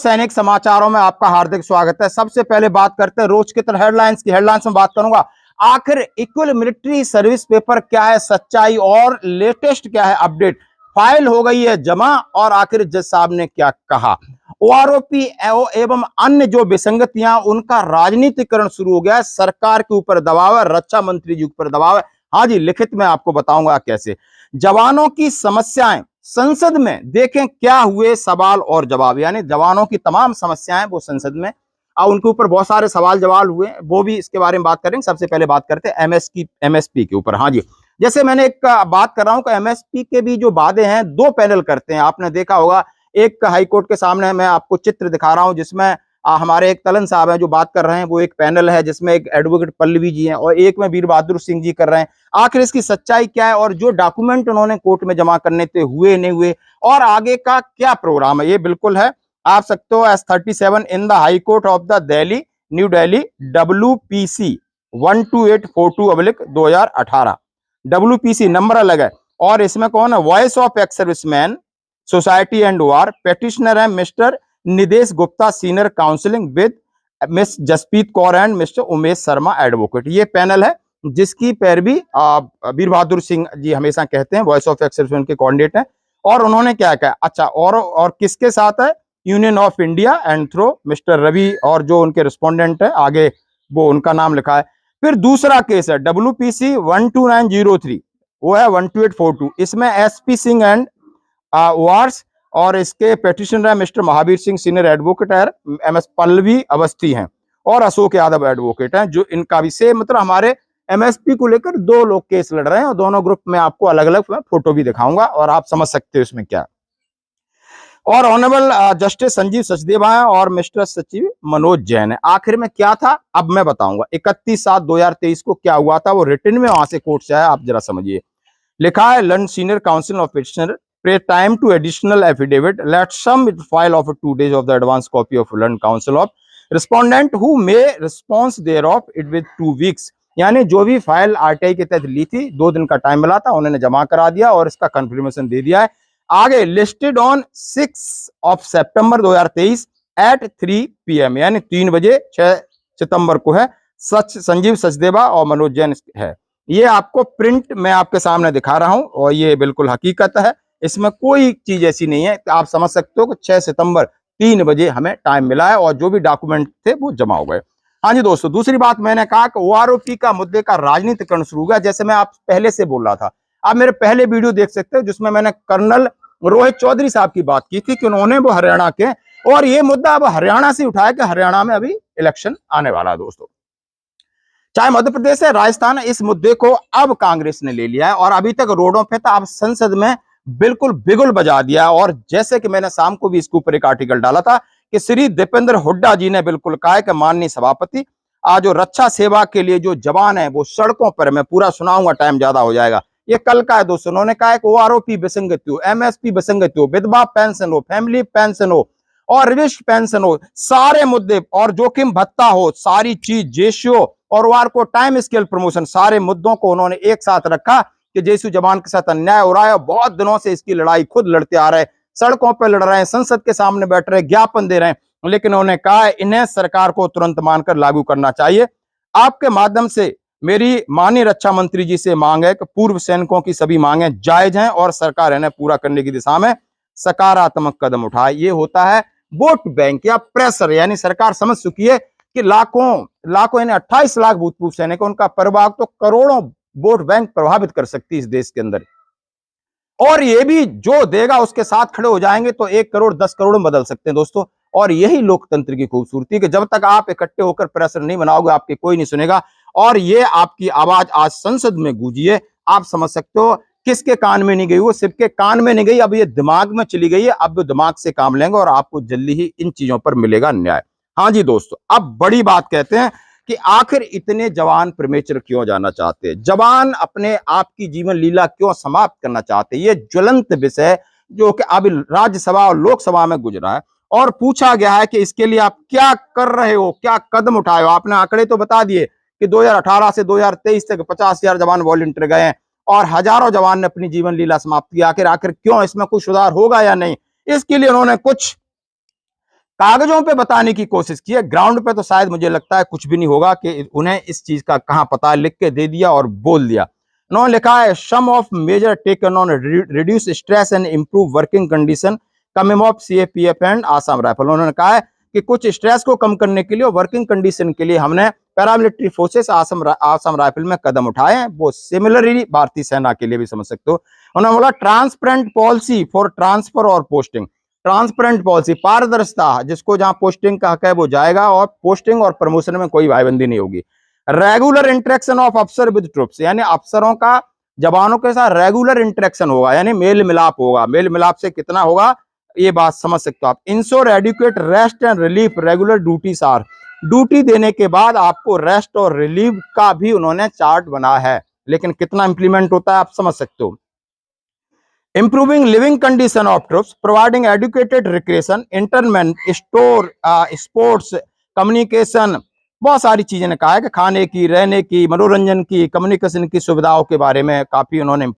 सैनिक समाचारों में आपका हार्दिक स्वागत है। सबसे पहले बात करते हैं रोज की तरह हेडलाइंस की। हेडलाइंस में बात करूंगा आखिर इक्वल मिलिट्री सर्विस पेपर क्या है सच्चाई और लेटेस्ट क्या है अपडेट। फाइल हो गई है जमा और आखिर जज साहब ने क्या कहा। ओआरओपी एवं अन्य जो विसंगतियां उनका राजनीतिकरण शुरू हो गया है। सरकार के ऊपर दबाव है, रक्षा मंत्री जी के ऊपर दबाव है। हाँ जी, लिखित में आपको बताऊंगा कैसे। जवानों की समस्याएं संसद में देखें क्या हुए सवाल और जवाब, यानी जवानों की तमाम समस्याएं वो संसद में उनके ऊपर बहुत सारे सवाल जवाब हुए, वो भी इसके बारे में बात करेंगे। सबसे पहले बात करते हैं एमएसपी के ऊपर। हाँ जी, जैसे मैंने एक बात कर रहा हूं कि एमएसपी के भी जो वादे हैं दो पैनल करते हैं, आपने देखा होगा। एक हाईकोर्ट के सामने मैं आपको चित्र दिखा रहा हूं जिसमें हमारे एक तलन साहब हैं जो बात कर रहे हैं, वो एक पैनल है जिसमें एक एडवोकेट पल्लवी जी हैं और एक में वीर बहादुर सिंह जी कर रहे हैं। आखिर इसकी सच्चाई क्या है और जो डॉक्यूमेंट उन्होंने कोर्ट में जमा करने थे हुए नहीं हुए और आगे का क्या प्रोग्राम है, ये बिल्कुल है। आप सकते हो S37 in the High Court of the Delhi New Delhi WPC 12842/2018। WPC number अलग है और इसमें कौन है, voice of ex serviceman society and war, petitioner है mister Nidesh Gupta senior counselling with miss Jaspreet Kaur and mister Umesh Sharma advocate. ये पैनल है जिसकी पैरवी वीर बहादुर सिंह जी हमेशा कहते हैं, वॉइस ऑफ एक्स के कोऑर्डिनेटर हैं। और उन्होंने क्या कहा, अच्छा और किसके साथ है, Union of India and through mister Ravi और जो उनके रिस्पोंडेंट है आगे वो उनका नाम लिखा है। फिर दूसरा केस है WPC 12903, वो है 12842, इसमें SP सिंह एंड वार्स और इसके पेटिशनर है mister Mahavir Singh senior advocate है, MS पल्लवी अवस्थी हैं और अशोक यादव एडवोकेट हैं। जो इनका भी सेम मतलब हमारे MSP को लेकर दो लोग केस लड़ रहे हैं और दोनों ग्रुप में आपको अलग अलग फोटो भी दिखाऊंगा और आप समझ सकते हो इसमें क्या। और ऑनरेबल जस्टिस संजीव सचदेवा है और मिस्टर सचिव मनोज जैन है। आखिर में क्या था अब मैं बताऊंगा। 31/7/2023 को क्या हुआ था वो रिटर्न में वहां से कोर्ट से आया, आप जरा समझिए। लिखा है London senior council of petitioner pay time to additional affidavit let some file of 2 days of the advance copy of London Council of respondent who may response thereof it with 2 weeks। यानी जो भी file RTI के तहत ली थी 2 दिन का time मिला था, उन्होंने जमा करा दिया और इसका कंफर्मेशन दे दिया है। आगे listed on 6 September 2023 at 3 PM, यानी 3 बजे 6 सितंबर को है। संजीव सचदेवा और मनोज जैन है। ये आपको प्रिंट में आपके सामने दिखा रहा हूं और ये बिल्कुल हकीकत है, इसमें कोई चीज ऐसी नहीं है। आप समझ सकते हो कि 6 सितंबर 3 बजे हमें टाइम मिला है और जो भी डॉक्यूमेंट थे वो जमा हो गए। हाँ जी दोस्तों, दूसरी बात मैंने कहा कि OROP का मुद्दे का राजनीतिकरण शुरू हो गया, जैसे मैं आप पहले से बोल रहा था। आप मेरे पहले वीडियो देख सकते हो जिसमें मैंने कर्नल रोहित चौधरी साहब की बात की थी कि उन्होंने वो हरियाणा के, और ये मुद्दा अब हरियाणा से उठाया कि हरियाणा में अभी इलेक्शन आने वाला है दोस्तों। चाहे मध्य प्रदेश है, राजस्थान है, इस मुद्दे को अब कांग्रेस ने ले लिया है और अभी तक रोडों पे था, अब संसद में बिल्कुल बिगुल बजा दिया। और जैसे कि मैंने शाम को भी इसके ऊपर एक आर्टिकल डाला था कि श्री दीपेंद्र हुड्डा जी ने बिल्कुल कहा है कि माननीय सभापति आज जो रक्षा सेवा के लिए जो जवान है वो सड़कों पर, मैं पूरा सुनाऊंगा, टाइम ज्यादा हो जाएगा, ये कल का है दोस्तों। उन्होंने कहा है कि OROP विसंगति हो, MSP विसंगति हो, विधवा पेंशन हो, फैमिली पेंशन हो और रिविष्ट पेंशन हो, सारे मुद्दे और जोखिम भत्ता हो, सारी चीज जेसीओ और वार को टाइम स्केल प्रमोशन, सारे मुद्दों को उन्होंने एक साथ रखा कि जेसू जवान के साथ अन्याय हो रहा है। बहुत दिनों से इसकी लड़ाई खुद लड़ते आ रहे हैं, सड़कों पर लड़ रहे हैं, संसद के सामने बैठ रहे, ज्ञापन दे रहे हैं, लेकिन उन्होंने कहा है इन्हें सरकार को तुरंत मानकर लागू करना चाहिए। आपके माध्यम से मेरी माननीय रक्षा मंत्री जी से मांग है कि पूर्व सैनिकों की सभी मांगें जायज हैं और सरकार इन्हें पूरा करने की दिशा में सकारात्मक कदम उठाए। ये होता है वोट बैंक या प्रेशर, यानी सरकार समझ चुकी है कि लाखों यानी 28 लाख भूतपूर्व सैनिक, उनका परिवार तो करोड़ों वोट बैंक प्रभावित कर सकती है इस देश के अंदर, और ये भी जो देगा उसके साथ खड़े हो जाएंगे तो 1 करोड़ 10 करोड़ में बदल सकते हैं दोस्तों। और यही लोकतंत्र की खूबसूरती कि जब तक आप इकट्ठे होकर प्रेशर नहीं बनाओगे आपके कोई नहीं सुनेगा। और ये आपकी आवाज आज संसद में गूंजी है, आप समझ सकते हो किसके कान में नहीं गई, वो सिर्फ के कान में नहीं गई, अब ये दिमाग में चली गई है। अब दिमाग से काम लेंगे और आपको जल्दी ही इन चीजों पर मिलेगा न्याय। हाँ जी दोस्तों, अब बड़ी बात कहते हैं कि आखिर इतने जवान प्रेमेचर क्यों जाना चाहते हैं, जवान अपने आप की जीवन लीला क्यों समाप्त करना चाहते हैं। ये ज्वलंत विषय जो कि अभी राज्यसभा और लोकसभा में गुजरा है और पूछा गया है कि इसके लिए आप क्या कर रहे हो, क्या कदम उठाए हो। आपने आंकड़े तो बता दिए कि 2018 से 2023 तक 50,000 जवान वॉलंटियर गए हैं और हजारों जवान ने अपनी जीवन लीला समाप्त की। आखिर क्यों, इसमें कुछ सुधार होगा या नहीं, इसके लिए उन्होंने कुछ कागजों पे बताने की कोशिश की है, ग्राउंड पे तो शायद मुझे लगता है कुछ भी नहीं होगा कि उन्हें इस चीज का कहां पता, लिख के दे दिया और बोल दिया। उन्होंने लिखा है some of measure taken on reduce stress and improve working condition coming of CAPF and Assam rifle. उन्होंने कहा है कि कुछ स्ट्रेस को कम करने के लिए और वर्किंग कंडीशन के लिए हमने पैरामिलिट्री फोर्सेस आसाम राइफल में कदम उठाए हैं। वो सिमिलरली भारतीय सेना के लिए भी समझ सकते हो। उन्होंने बोला ट्रांसपेरेंट पॉलिसी फॉर ट्रांसफर और पोस्टिंग। ट्रांसपेरेंट पॉलिसी, पारदर्शिता, जिसको जहां पोस्टिंग का हक है वो जाएगा और पोस्टिंग और प्रमोशन में कोई भाईबंदी नहीं होगी। रेगुलर इंटरेक्शन ऑफ अफसर विद ट्रुप्स, यानी अफसरों का जवानों के साथ रेगुलर इंटरेक्शन होगा, यानी मेल मिलाप होगा। मेल मिलाप से कितना होगा ये बात समझ सकते हो आप। Insure educate rest and relief regular duties are, duty देने के बाद आपको रेस्ट और रिलीफ का भी उन्होंने चार्ट बना है, लेकिन कितना इंप्लीमेंट होता है आप समझ सकते हो। Improving living condition of troops, providing educated recreation, internment, store, sports, communication, बहुत सारी चीजें ने कहा है कि खाने की, रहने की, मनोरंजन की, कम्युनिकेशन की सुविधाओं के बारे में काफी उन्होंने